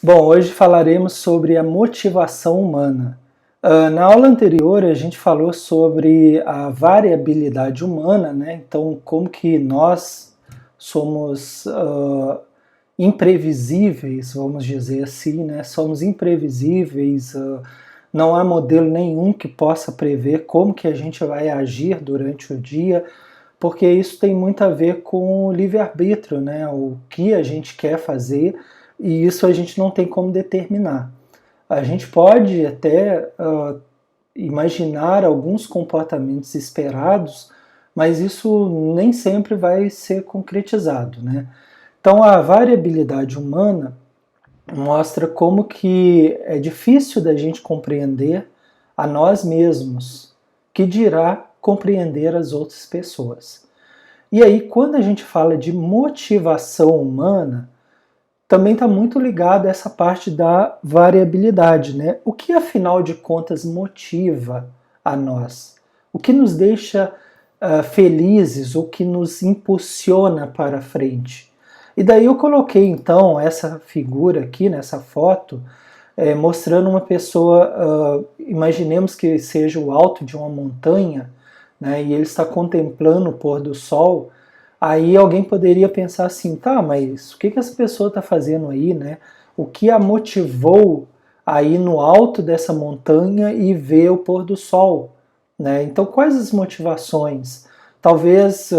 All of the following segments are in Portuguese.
Bom, hoje falaremos sobre a motivação humana. Na aula anterior a gente falou sobre a variabilidade humana, né? Então, como que nós somos imprevisíveis, vamos dizer assim, né? Somos imprevisíveis, não há modelo nenhum que possa prever como que a gente vai agir durante o dia, porque isso tem muito a ver com o livre-arbítrio, né? O que a gente quer fazer, e isso a gente não tem como determinar. A gente pode até imaginar alguns comportamentos esperados, mas isso nem sempre vai ser concretizado, né? Então a variabilidade humana mostra como que é difícil da gente compreender a nós mesmos, que dirá compreender as outras pessoas. E aí, quando a gente fala de motivação humana, também está muito ligado a essa parte da variabilidade, né? O que afinal de contas motiva a nós? O que nos deixa felizes, o que nos impulsiona para frente? E daí eu coloquei então essa figura aqui nessa foto, mostrando uma pessoa, imaginemos que seja o alto de uma montanha, né, e ele está contemplando o pôr do sol. Aí alguém poderia pensar assim, tá, mas o que essa pessoa está fazendo aí, né? O que a motivou a ir no alto dessa montanha e ver o pôr do sol, né? Então, quais as motivações? Talvez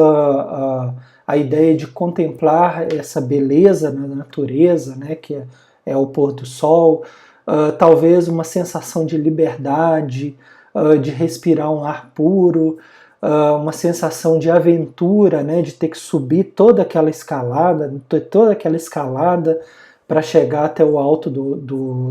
a ideia de contemplar essa beleza na natureza, né? Que é o pôr do sol. Talvez uma sensação de liberdade, de respirar um ar puro, uma sensação de aventura, né, de ter que subir toda aquela escalada para chegar até o alto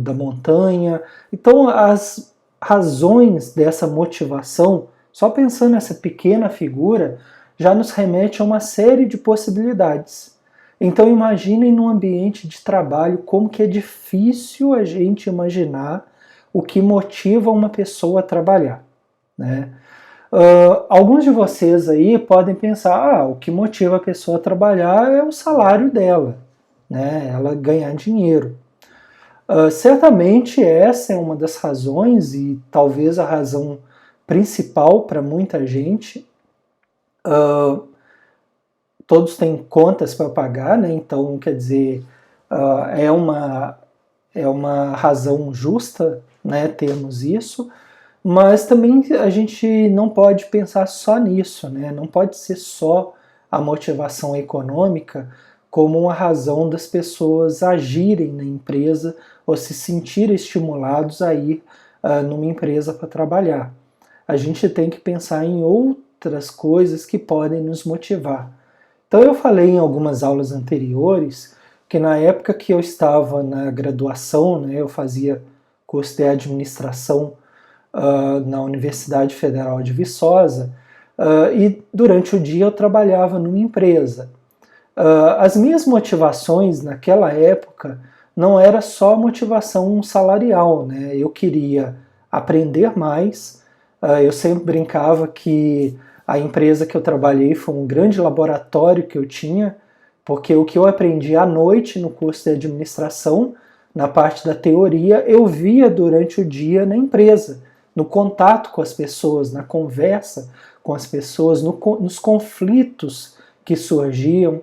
da montanha. Então, as razões dessa motivação, só pensando nessa pequena figura, já nos remete a uma série de possibilidades. Então, imaginem num ambiente de trabalho como que é difícil a gente imaginar o que motiva uma pessoa a trabalhar, né? Alguns de vocês aí podem pensar, o que motiva a pessoa a trabalhar é o salário dela, né? Ela ganhar dinheiro. Certamente essa é uma das razões, e talvez a razão principal para muita gente. Todos têm contas para pagar, né? Então, quer dizer, é uma razão justa, né, termos isso. Mas também a gente não pode pensar só nisso, né? Não pode ser só a motivação econômica como uma razão das pessoas agirem na empresa ou se sentirem estimulados a ir numa empresa para trabalhar. A gente tem que pensar em outras coisas que podem nos motivar. Então eu falei em algumas aulas anteriores que na época que eu estava na graduação, né, eu fazia curso de administração na Universidade Federal de Viçosa, e durante o dia eu trabalhava numa empresa. As minhas motivações naquela época não era só motivação salarial, né? Eu queria aprender mais, eu sempre brincava que a empresa que eu trabalhei foi um grande laboratório que eu tinha, porque o que eu aprendi à noite no curso de administração, na parte da teoria, eu via durante o dia na empresa, no contato com as pessoas, na conversa com as pessoas, nos conflitos que surgiam,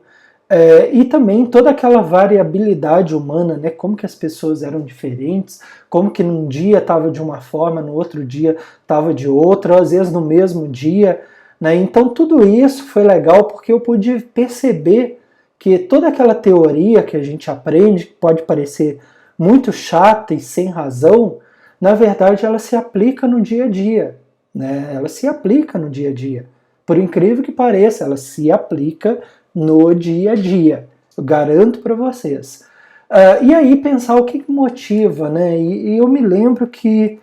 e também toda aquela variabilidade humana, né? Como que as pessoas eram diferentes, como que num dia estava de uma forma, no outro dia estava de outra, às vezes no mesmo dia, né? Então tudo isso foi legal porque eu pude perceber que toda aquela teoria que a gente aprende, que pode parecer muito chata e sem razão, na verdade ela se aplica no dia a dia, né? Ela se aplica no dia a dia. Por incrível que pareça, ela se aplica no dia a dia. Eu garanto para vocês. E aí pensar o que motiva, né? E eu me lembro que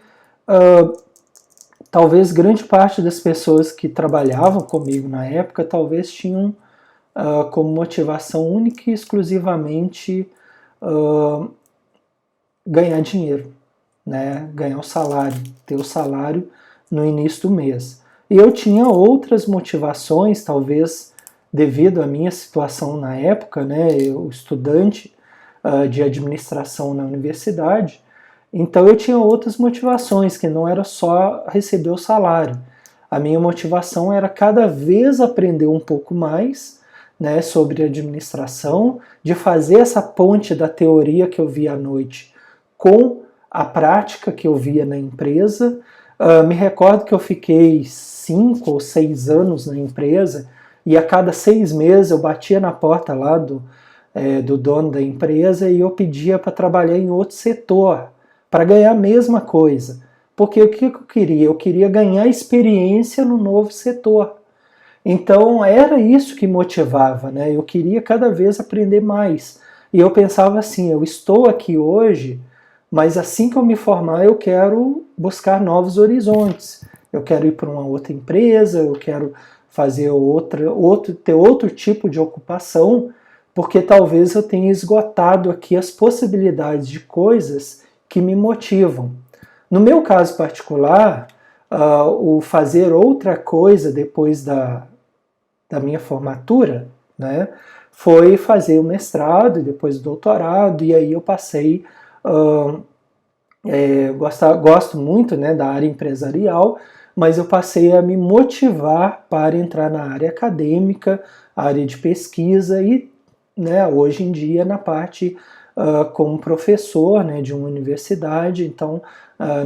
talvez grande parte das pessoas que trabalhavam comigo na época talvez tinham como motivação única e exclusivamente ganhar dinheiro, né? Ganhar o salário, ter o salário no início do mês. E eu tinha outras motivações, talvez devido à minha situação na época, né? Eu estudante, de administração na universidade. Então eu tinha outras motivações, que não era só receber o salário. A minha motivação era cada vez aprender um pouco mais, né, sobre administração, de fazer essa ponte da teoria que eu via à noite com a prática que eu via na empresa. Me recordo que eu fiquei 5 ou 6 anos na empresa e a cada 6 meses eu batia na porta lá do dono da empresa e eu pedia para trabalhar em outro setor, para ganhar a mesma coisa. Porque o que eu queria? Eu queria ganhar experiência no novo setor. Então era isso que motivava, né? Eu queria cada vez aprender mais. E eu pensava assim, eu estou aqui hoje, mas assim que eu me formar eu quero buscar novos horizontes. Eu quero ir para uma outra empresa, eu quero fazer ter outro tipo de ocupação, porque talvez eu tenha esgotado aqui as possibilidades de coisas que me motivam. No meu caso particular, o fazer outra coisa depois da minha formatura, né, foi fazer o mestrado e depois o doutorado, e aí eu passei, gosto muito, né, da área empresarial, mas eu passei a me motivar para entrar na área acadêmica, área de pesquisa e, né, hoje em dia na parte como professor, né, de uma universidade, então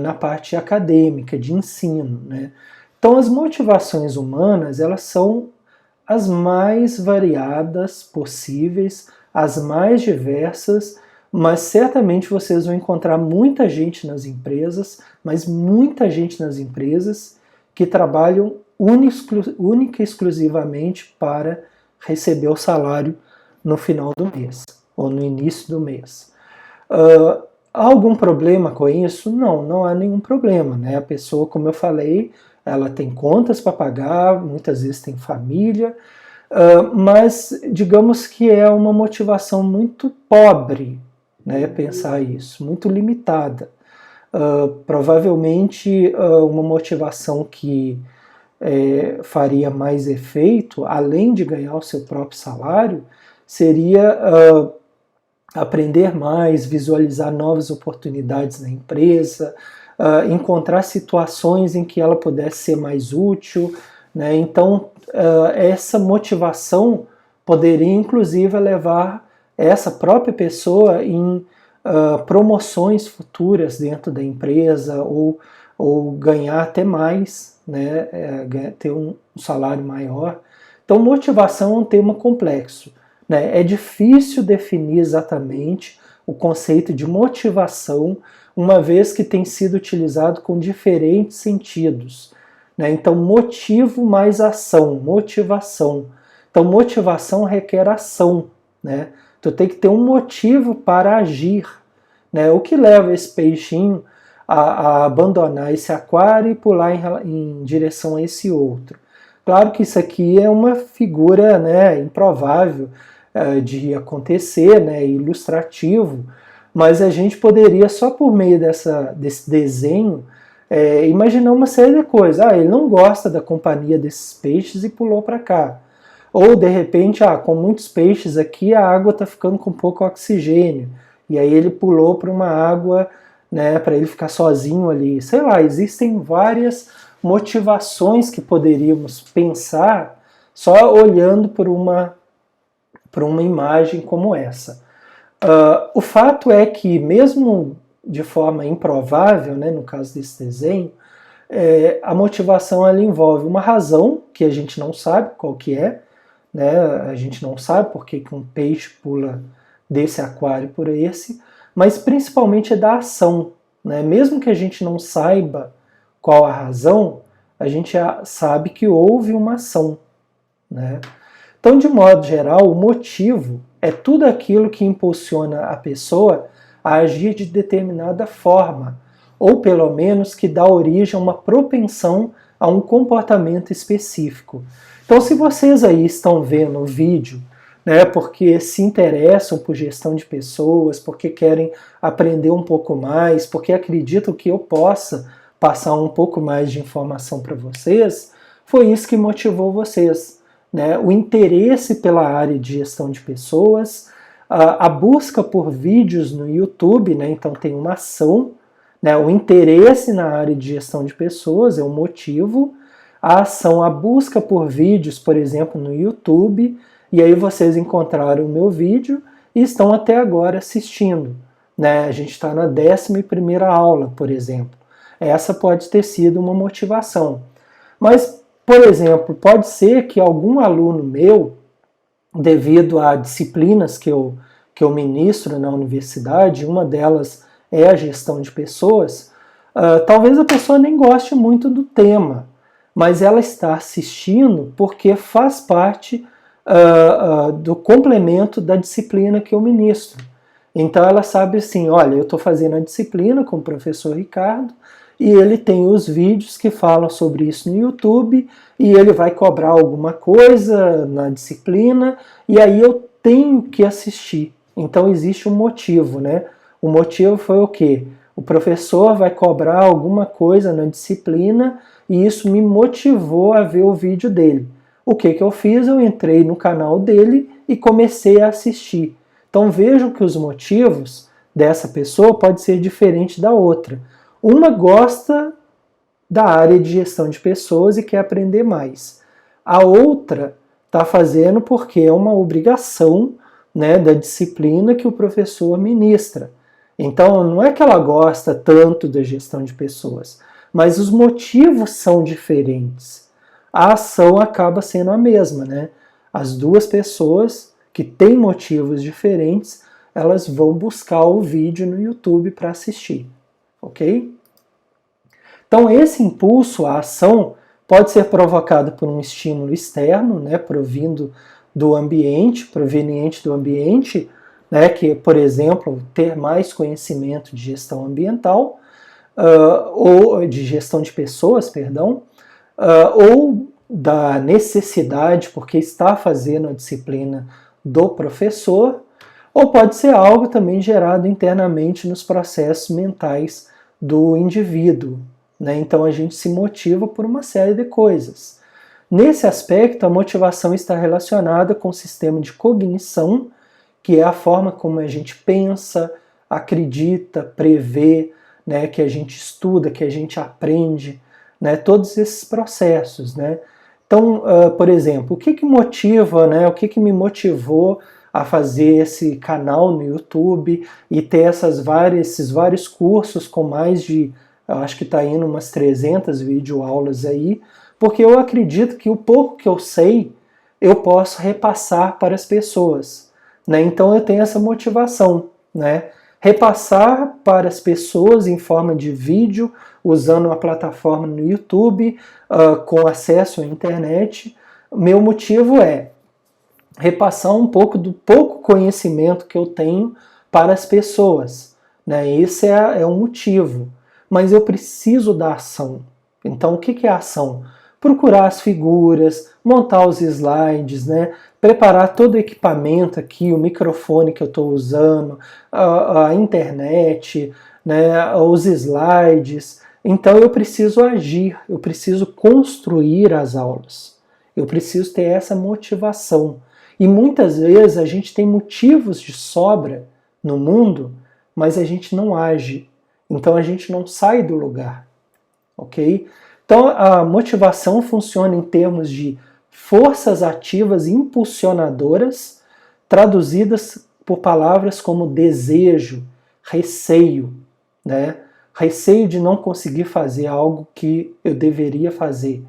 na parte acadêmica, de ensino, né. Então as motivações humanas, elas são as mais variadas possíveis, as mais diversas, mas certamente vocês vão encontrar muita gente nas empresas, mas muita gente nas empresas que trabalham única e exclusivamente para receber o salário no final do mês, ou no início do mês. Há algum problema com isso? Não, não há nenhum problema, né? A pessoa, como eu falei, ela tem contas para pagar, muitas vezes tem família, mas digamos que é uma motivação muito pobre, né, pensar isso, muito limitada. Provavelmente uma motivação que faria mais efeito, além de ganhar o seu próprio salário, seria aprender mais, visualizar novas oportunidades na empresa, encontrar situações em que ela pudesse ser mais útil, né? Então essa motivação poderia inclusive levar essa própria pessoa em promoções futuras dentro da empresa ou ganhar até mais, né? Ter um salário maior. Então motivação é um tema complexo, né? É difícil definir exatamente o conceito de motivação, uma vez que tem sido utilizado com diferentes sentidos, né? Então, motivo mais ação, motivação. Então, motivação requer ação, né? Tu tem que ter um motivo para agir, né? O que leva esse peixinho a abandonar esse aquário e pular em direção a esse outro? Claro que isso aqui é uma figura, né, improvável de acontecer, né, ilustrativo, mas a gente poderia, só por meio desse desenho, imaginar uma série de coisas. Ele não gosta da companhia desses peixes e pulou para cá. Ou, de repente, com muitos peixes aqui, a água está ficando com pouco oxigênio. E aí ele pulou para uma água, né, para ele ficar sozinho ali. Sei lá, existem várias motivações que poderíamos pensar só olhando por uma imagem como essa. O fato é que, mesmo de forma improvável, né, no caso desse desenho, a motivação ela envolve uma razão que a gente não sabe qual que é, né, a gente não sabe por que um peixe pula desse aquário por esse, mas principalmente é da ação, né? Mesmo que a gente não saiba qual a razão, a gente sabe que houve uma ação, né? Então, de modo geral, o motivo é tudo aquilo que impulsiona a pessoa a agir de determinada forma, ou pelo menos que dá origem a uma propensão a um comportamento específico. Então, se vocês aí estão vendo o vídeo, né, porque se interessam por gestão de pessoas, porque querem aprender um pouco mais, porque acreditam que eu possa passar um pouco mais de informação para vocês, foi isso que motivou vocês, né? O interesse pela área de gestão de pessoas, A busca por vídeos no YouTube, né, então tem uma ação, né, o interesse na área de gestão de pessoas é o motivo, a ação, a busca por vídeos, por exemplo, no YouTube, e aí vocês encontraram o meu vídeo e estão até agora assistindo. Né? A gente está na 11ª aula, por exemplo. Essa pode ter sido uma motivação. Mas, por exemplo, pode ser que algum aluno meu, devido a disciplinas que eu ministro na universidade, uma delas é a gestão de pessoas, talvez a pessoa nem goste muito do tema, mas ela está assistindo porque faz parte do complemento da disciplina que eu ministro. Então ela sabe assim, olha, eu estou fazendo a disciplina com o professor Ricardo e ele tem os vídeos que falam sobre isso no YouTube e ele vai cobrar alguma coisa na disciplina e aí eu tenho que assistir. Então existe um motivo, né? O motivo foi o quê? O professor vai cobrar alguma coisa na disciplina e isso me motivou a ver o vídeo dele. O que eu fiz? Eu entrei no canal dele e comecei a assistir. Então vejam que os motivos dessa pessoa podem ser diferentes da outra. Uma gosta da área de gestão de pessoas e quer aprender mais. A outra está fazendo porque é uma obrigação, né, da disciplina que o professor ministra. Então não é que ela gosta tanto da gestão de pessoas, mas os motivos são diferentes. A ação acaba sendo a mesma, né? As duas pessoas que têm motivos diferentes, elas vão buscar o vídeo no YouTube para assistir, ok? Então esse impulso, a ação, pode ser provocado por um estímulo externo, né, provindo do ambiente, proveniente do ambiente, né, que, por exemplo, ter mais conhecimento de gestão ambiental, ou de gestão de pessoas, perdão, ou da necessidade, porque está fazendo a disciplina do professor, ou pode ser algo também gerado internamente nos processos mentais do indivíduo. Né? Então a gente se motiva por uma série de coisas. Nesse aspecto, a motivação está relacionada com o sistema de cognição, que é a forma como a gente pensa, acredita, prevê, né? Que a gente estuda, que a gente aprende, né? Todos esses processos. Né? Então, por exemplo, o que motiva, né? O que me motivou a fazer esse canal no YouTube e ter esses vários cursos com mais de, eu acho que está indo umas 300 videoaulas aí, porque eu acredito que o pouco que eu sei, eu posso repassar para as pessoas. Né? Então eu tenho essa motivação, né? Repassar para as pessoas em forma de vídeo, usando uma plataforma no YouTube, com acesso à internet. Meu motivo é repassar um pouco do pouco conhecimento que eu tenho para as pessoas. Né? Esse é um motivo. Mas eu preciso da ação. Então o que é a ação? Procurar as figuras, montar os slides, né? Preparar todo o equipamento aqui, o microfone que eu estou usando, a internet, né? Os slides. Então eu preciso agir, eu preciso construir as aulas. Eu preciso ter essa motivação. E muitas vezes a gente tem motivos de sobra no mundo, mas a gente não age. Então a gente não sai do lugar, ok? Então a motivação funciona em termos de forças ativas impulsionadoras, traduzidas por palavras como desejo, receio, né? Receio de não conseguir fazer algo que eu deveria fazer.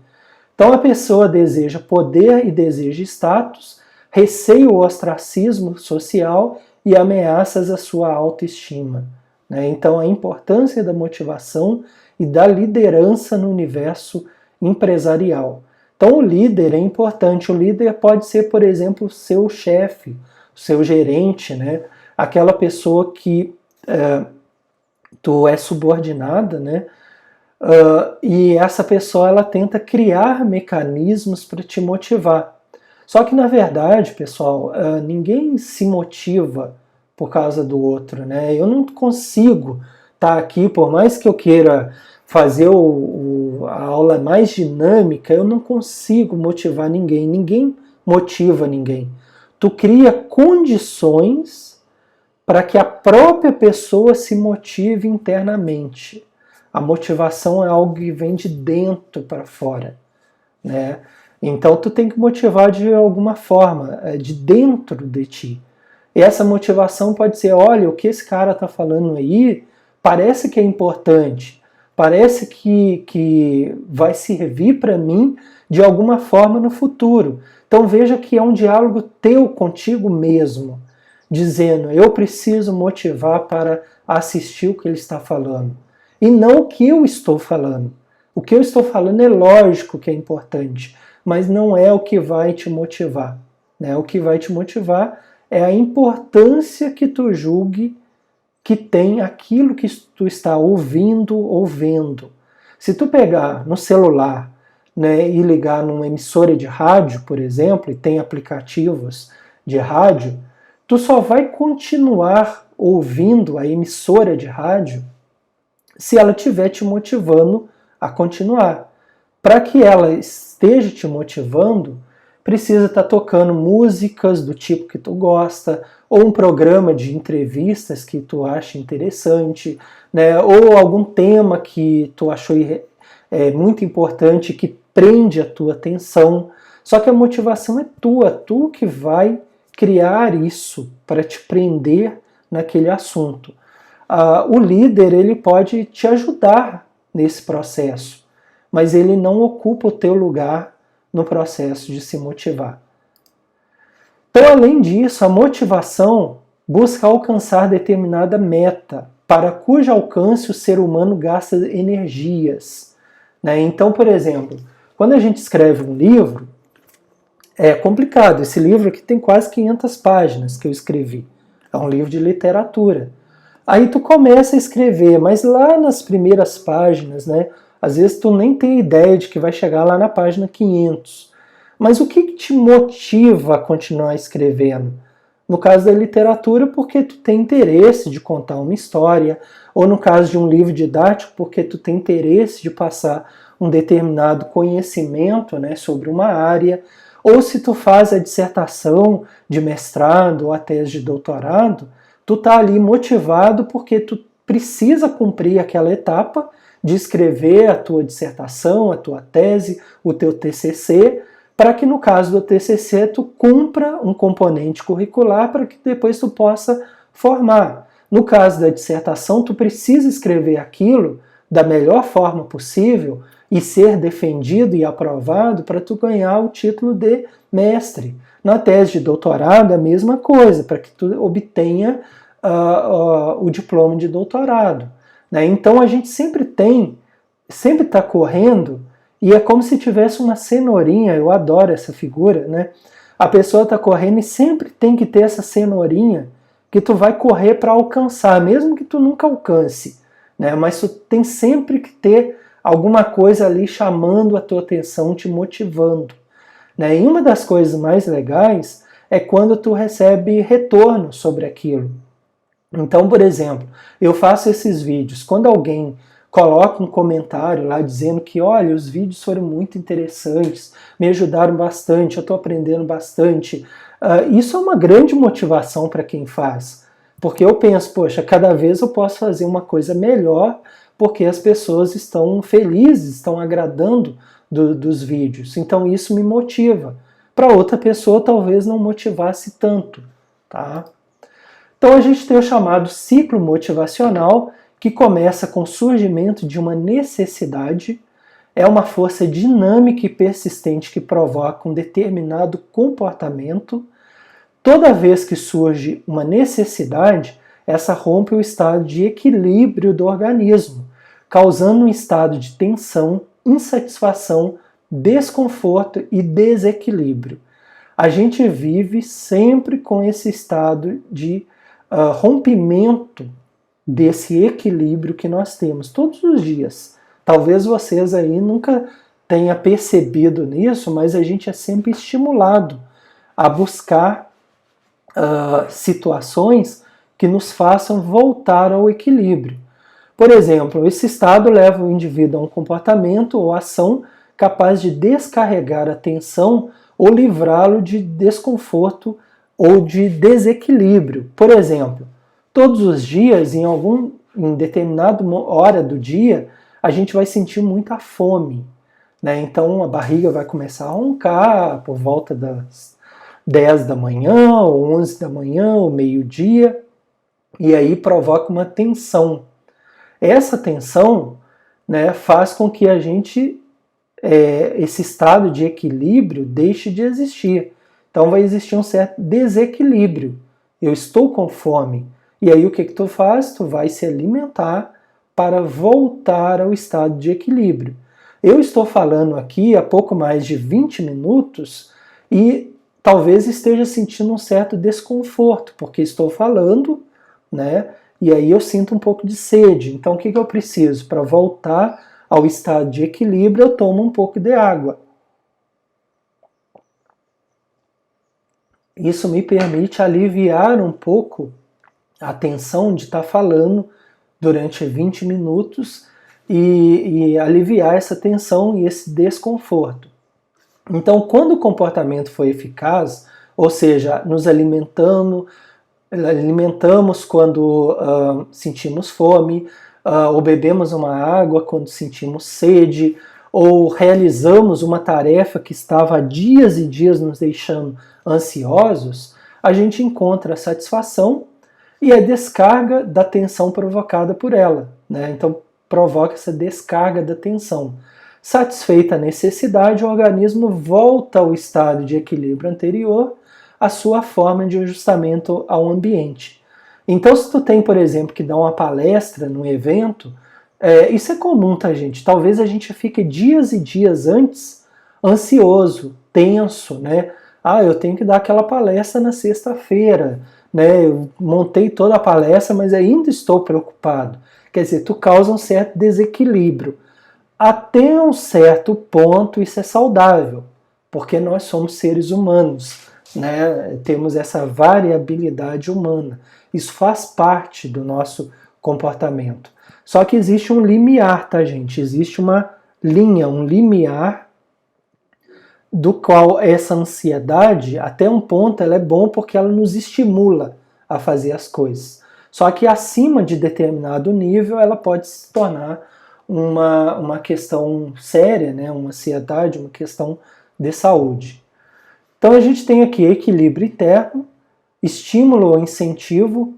Então a pessoa deseja poder e deseja status, receia o ostracismo social e ameaças à sua autoestima. Né? Então a importância da motivação e da liderança no universo empresarial. Então o líder é importante. O líder pode ser, por exemplo, o seu chefe, o seu gerente, né? Aquela pessoa que tu é subordinada, né? E essa pessoa ela tenta criar mecanismos para te motivar. Só que na verdade, pessoal, ninguém se motiva por causa do outro, né? Eu não consigo estar aqui, por mais que eu queira fazer a aula mais dinâmica, eu não consigo motivar ninguém. Ninguém motiva ninguém. Tu cria condições para que a própria pessoa se motive internamente. A motivação é algo que vem de dentro para fora, né? Então tu tem que motivar de alguma forma, de dentro de ti. E essa motivação pode ser, olha, o que esse cara está falando aí parece que é importante, parece que vai servir para mim de alguma forma no futuro. Então veja que é um diálogo teu contigo mesmo, dizendo, eu preciso motivar para assistir o que ele está falando. E não o que eu estou falando. O que eu estou falando é lógico que é importante, mas não é o que vai te motivar, né? O que vai te motivar é a importância que tu julgue que tem aquilo que tu está ouvindo ou vendo. Se tu pegar no celular, né, e ligar numa emissora de rádio, por exemplo, e tem aplicativos de rádio, tu só vai continuar ouvindo a emissora de rádio se ela estiver te motivando a continuar. Para que ela esteja te motivando, precisa estar tocando músicas do tipo que tu gosta, ou um programa de entrevistas que tu acha interessante, né? Ou algum tema que tu achou muito importante, que prende a tua atenção. Só que a motivação é tua, tu que vai criar isso para te prender naquele assunto. O líder, ele pode te ajudar nesse processo, mas ele não ocupa o teu lugar no processo de se motivar. Então, além disso, a motivação busca alcançar determinada meta, para cujo alcance o ser humano gasta energias, né? Então, por exemplo, quando a gente escreve um livro, é complicado. Esse livro aqui tem quase 500 páginas que eu escrevi. É um livro de literatura. Aí tu começa a escrever, mas lá nas primeiras páginas, né? Às vezes tu nem tem ideia de que vai chegar lá na página 500. Mas o que te motiva a continuar escrevendo? No caso da literatura, porque tu tem interesse de contar uma história, ou no caso de um livro didático, porque tu tem interesse de passar um determinado conhecimento, né, sobre uma área, ou se tu faz a dissertação de mestrado ou a tese de doutorado, tu tá ali motivado porque tu precisa cumprir aquela etapa de escrever a tua dissertação, a tua tese, o teu TCC, para que no caso do TCC tu cumpra um componente curricular para que depois tu possa formar. No caso da dissertação, tu precisa escrever aquilo da melhor forma possível e ser defendido e aprovado para tu ganhar o título de mestre. Na tese de doutorado, a mesma coisa, para que tu obtenha o diploma de doutorado, né? Então a gente sempre está correndo, e é como se tivesse uma cenourinha. Eu adoro essa figura, né? A pessoa está correndo e sempre tem que ter essa cenourinha que tu vai correr para alcançar, mesmo que tu nunca alcance, né? Mas tu tem sempre que ter alguma coisa ali chamando a tua atenção, te motivando, né? E uma das coisas mais legais é quando tu recebe retorno sobre aquilo. Então, por exemplo, eu faço esses vídeos, quando alguém coloca um comentário lá dizendo que, olha, os vídeos foram muito interessantes, me ajudaram bastante, eu estou aprendendo bastante, isso é uma grande motivação para quem faz, porque eu penso, poxa, cada vez eu posso fazer uma coisa melhor, porque as pessoas estão felizes, estão agradando dos vídeos, então isso me motiva. Para outra pessoa talvez não motivasse tanto, tá? Então a gente tem o chamado ciclo motivacional, que começa com o surgimento de uma necessidade, é uma força dinâmica e persistente que provoca um determinado comportamento. Toda vez que surge uma necessidade, essa rompe o estado de equilíbrio do organismo, causando um estado de tensão, insatisfação, desconforto e desequilíbrio. A gente vive sempre com esse estado de rompimento desse equilíbrio que nós temos todos os dias. Talvez vocês aí nunca tenham percebido nisso, mas a gente é sempre estimulado a buscar situações que nos façam voltar ao equilíbrio. Por exemplo, esse estado leva o indivíduo a um comportamento ou ação capaz de descarregar a tensão ou livrá-lo de desconforto ou de desequilíbrio. Por exemplo, Todos os dias, em determinada hora do dia, a gente vai sentir muita fome, né? Então a barriga vai começar a roncar por volta das 10 da manhã, ou 11 da manhã, ou meio-dia, e aí provoca uma tensão. Essa tensão, né, faz com que a gente, esse estado de equilíbrio deixe de existir. Então vai existir um certo desequilíbrio. Eu estou com fome. E aí o que tu faz? Tu vai se alimentar para voltar ao estado de equilíbrio. Eu estou falando aqui há pouco mais de 20 minutos e talvez esteja sentindo um certo desconforto, porque estou falando, né? E aí eu sinto um pouco de sede. Então o que eu preciso? Para voltar ao estado de equilíbrio, eu tomo um pouco de água. Isso me permite aliviar um pouco a tensão de estar falando durante 20 minutos e aliviar essa tensão e esse desconforto. Então, quando o comportamento foi eficaz, ou seja, nos alimentamos quando sentimos fome, ou bebemos uma água quando sentimos sede, ou realizamos uma tarefa que estava há dias e dias nos deixando ansiosos, a gente encontra a satisfação e a descarga da tensão provocada por ela, né? Então provoca essa descarga da tensão. Satisfeita a necessidade, o organismo volta ao estado de equilíbrio anterior, à sua forma de ajustamento ao ambiente. Então, se tu tem, por exemplo, que dar uma palestra num evento, isso é comum, tá, gente? Talvez a gente fique dias e dias antes ansioso, tenso, né? Ah, eu tenho que dar aquela palestra na sexta-feira, né? Eu montei toda a palestra, mas ainda estou preocupado. Quer dizer, tu causa um certo desequilíbrio. Até um certo ponto isso é saudável, porque nós somos seres humanos, né? Temos essa variabilidade humana. Isso faz parte do nosso comportamento. Só que existe um limiar, tá, gente? Existe uma linha, um limiar do qual essa ansiedade, até um ponto, ela é bom porque ela nos estimula a fazer as coisas. Só que acima de determinado nível, ela pode se tornar uma questão séria, né? Uma ansiedade, uma questão de saúde. Então a gente tem aqui equilíbrio interno, estímulo ou incentivo,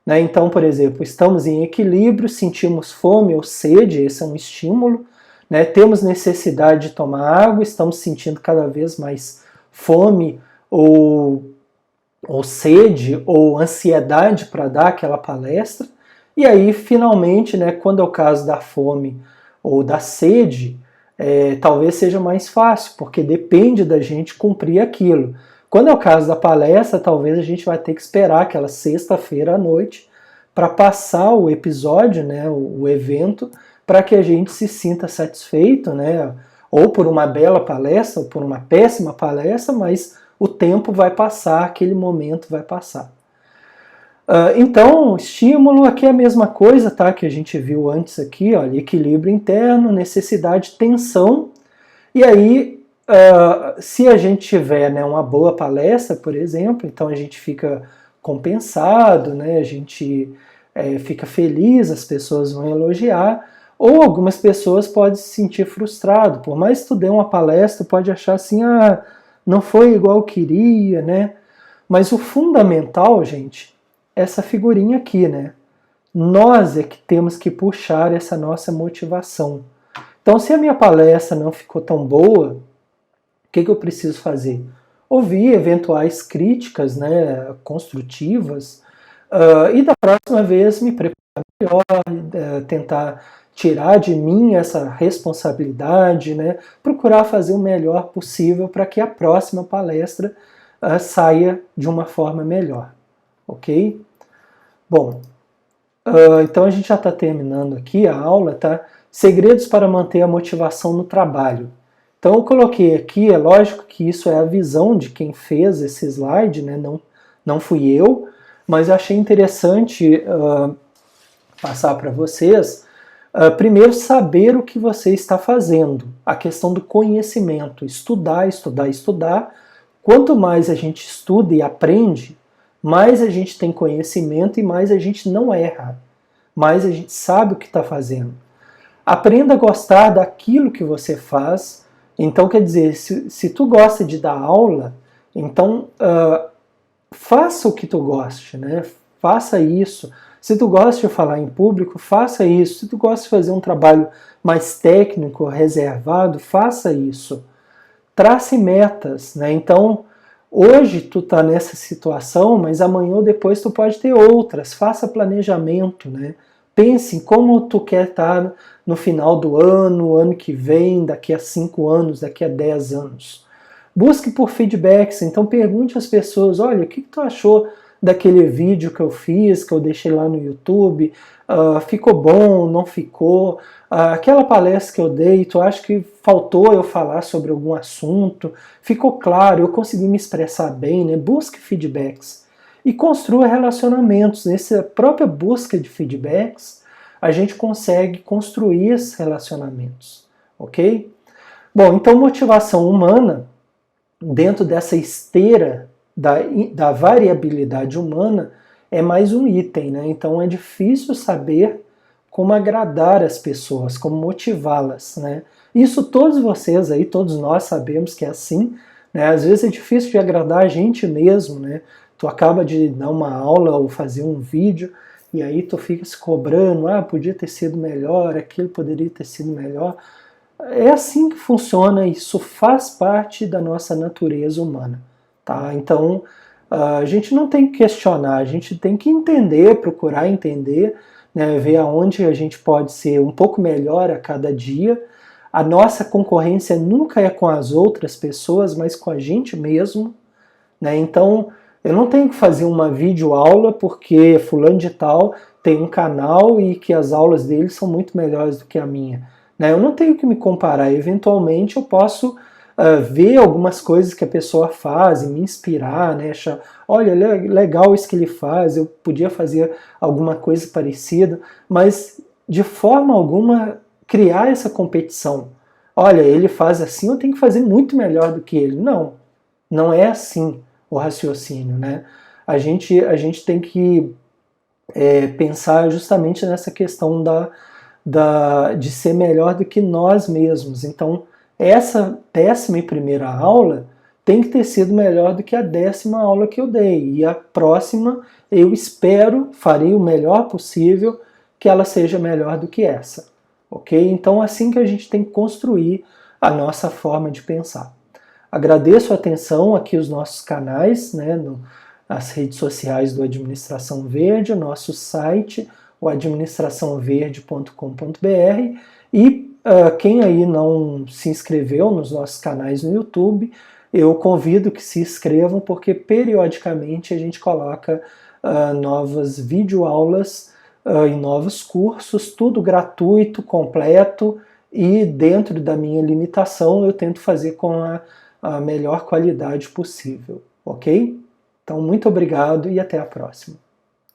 né? Então, por exemplo, estamos em equilíbrio, sentimos fome ou sede, esse é um estímulo, né? Temos necessidade de tomar água, estamos sentindo cada vez mais fome ou sede ou ansiedade para dar aquela palestra. E aí, finalmente, né, quando é o caso da fome ou da sede, talvez seja mais fácil, porque depende da gente cumprir aquilo. Quando é o caso da palestra, talvez a gente vai ter que esperar aquela sexta-feira à noite para passar o episódio, né, o evento, para que a gente se sinta satisfeito, né, ou por uma bela palestra, ou por uma péssima palestra, mas o tempo vai passar, aquele momento vai passar. Então, estímulo aqui é a mesma coisa, tá? Que a gente viu antes aqui, olha, equilíbrio interno, necessidade, tensão. E aí, se a gente tiver, né, uma boa palestra, por exemplo, então a gente fica compensado, né? A gente fica feliz, as pessoas vão elogiar. Ou algumas pessoas podem se sentir frustrado. Por mais que tu dê uma palestra, pode achar assim, não foi igual eu queria, né? Mas o fundamental, gente, essa figurinha aqui, né? Nós é que temos que puxar essa nossa motivação. Então, se a minha palestra não ficou tão boa, o que eu preciso fazer? Ouvir eventuais críticas, né, construtivas, e da próxima vez me preparar melhor, tentar tirar de mim essa responsabilidade, né, procurar fazer o melhor possível para que a próxima palestra saia de uma forma melhor. Ok? Bom, então a gente já está terminando aqui a aula, tá? Segredos para manter a motivação no trabalho. Então eu coloquei aqui, é lógico que isso é a visão de quem fez esse slide, né? Não fui eu, mas eu achei interessante passar para vocês. Primeiro, saber o que você está fazendo, a questão do conhecimento, estudar, estudar, estudar. Quanto mais a gente estuda e aprende, mais a gente tem conhecimento e mais a gente não erra, mais a gente sabe o que está fazendo. Aprenda a gostar daquilo que você faz. Então, quer dizer, se tu gosta de dar aula, então faça o que tu goste, né? Faça isso. Se tu gosta de falar em público, faça isso. Se tu gosta de fazer um trabalho mais técnico, reservado, faça isso. Trace metas, né? Então, hoje tu está nessa situação, mas amanhã ou depois tu pode ter outras. Faça planejamento, né? Pense em como tu quer estar no final do ano que vem, daqui a 5 anos, daqui a 10 anos. Busque por feedbacks, então pergunte às pessoas, olha, o que tu achou daquele vídeo que eu fiz, que eu deixei lá no YouTube? Ficou bom, não ficou? Aquela palestra que eu dei, tu acha que faltou eu falar sobre algum assunto? Ficou claro, eu consegui me expressar bem, né? Busque feedbacks. E construa relacionamentos. Nessa própria busca de feedbacks, a gente consegue construir esses relacionamentos, ok? Bom, então motivação humana, dentro dessa esteira da variabilidade humana, é mais um item, né? Então é difícil saber como agradar as pessoas, como motivá-las, né? Isso todos vocês aí, todos nós sabemos que é assim, né? Às vezes é difícil de agradar a gente mesmo, né? Tu acaba de dar uma aula ou fazer um vídeo e aí tu fica se cobrando, podia ter sido melhor, aquilo poderia ter sido melhor. É assim que funciona, isso faz parte da nossa natureza humana, tá? Então, a gente não tem que questionar, a gente tem que entender, procurar entender, né, ver aonde a gente pode ser um pouco melhor a cada dia. A nossa concorrência nunca é com as outras pessoas, mas com a gente mesmo, né? Então, eu não tenho que fazer uma videoaula porque fulano de tal tem um canal e que as aulas dele são muito melhores do que a minha, né? Eu não tenho que me comparar, eventualmente eu posso ver algumas coisas que a pessoa faz e me inspirar, né? Achar, olha, legal isso que ele faz, eu podia fazer alguma coisa parecida, mas de forma alguma criar essa competição. Olha, ele faz assim, eu tenho que fazer muito melhor do que ele. Não, não é assim o raciocínio, né? A gente tem que pensar justamente nessa questão de ser melhor do que nós mesmos. Então, essa 11ª aula tem que ter sido melhor do que a 10ª aula que eu dei. E a próxima, eu espero, farei o melhor possível, que ela seja melhor do que essa. Ok? Então, assim que a gente tem que construir a nossa forma de pensar. Agradeço a atenção aqui os nossos canais, né, as redes sociais do Administração Verde, o nosso site, o administraçãoverde.com.br, e quem aí não se inscreveu nos nossos canais no YouTube, eu convido que se inscrevam, porque periodicamente a gente coloca novas videoaulas e novos cursos, tudo gratuito, completo, e dentro da minha limitação eu tento fazer com a melhor qualidade possível, ok? Então, muito obrigado e até a próxima.